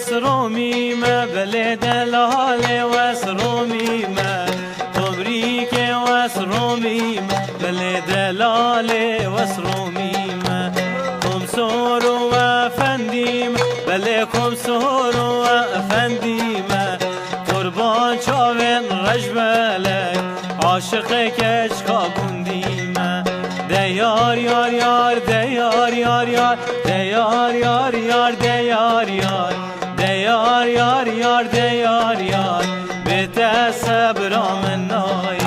وسروميمة بلي دلالي وسروميمة تبريك وسروميمة بلي دلالي وسروميمة كم سور وفنديمة بلي كم سور وفنديمة قربان چاوين رجبلك عاشقك اشقا بنديمة ديار يار يار ديار يار يار ديار يار يار ديار يار ديار يار يار ديار يار بتسبر من نايم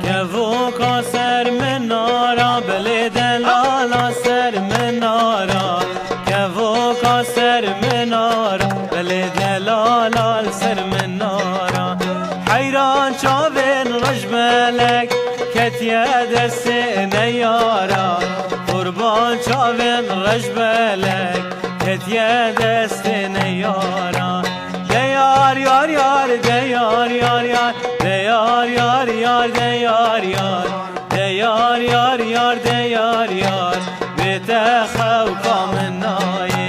كفوكا سر منارا بلي دلالا سر منارا كفوكا سر منارا بلي دلالا سر منارا حيران شافين رجملك كتيا دست نيارا قربان شافين رجملك كتيا دست نيارا ديار يار يار ديار يار يار ديار يار يار ديار يار ديار يار يار ديار يار بتخوكا من نايم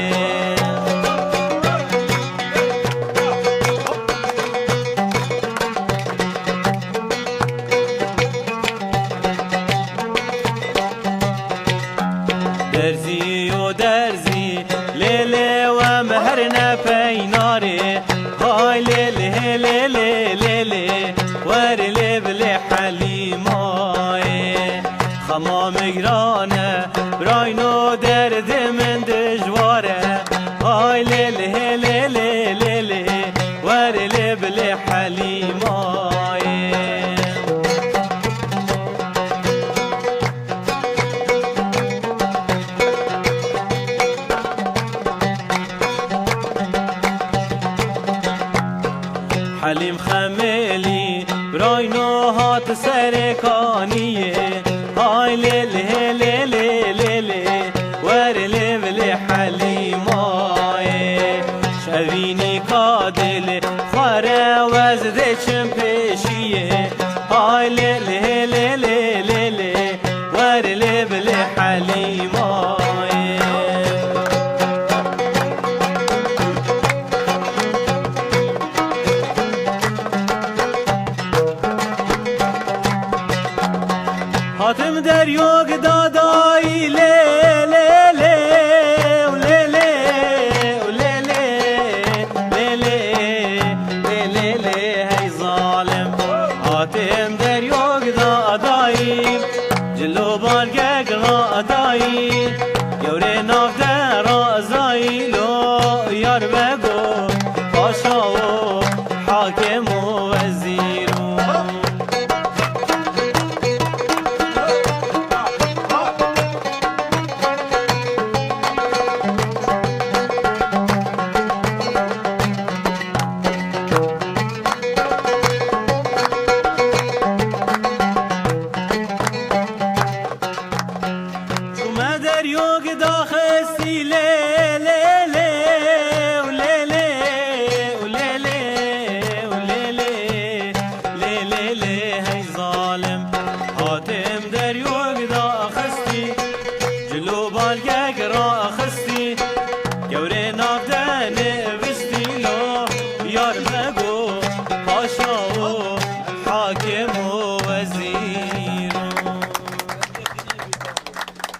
درزي ودرزي ليلي ومهرنا بيناري هاي ليلي ليلي ليلي ورلي بلي حليماي خمام جرانه براينو درد من دجواره هاي ليلي ليلي ليلي ورلي بلي حليماي حليم خميلي براينو هات سركانية هاي ليلي ليلي ليلي ورلي بلي حليماي شويني كادل خارة وزدي چمپشية هاي ليلي ليلي ليلي ورلي بلي حليماي هاتم دریا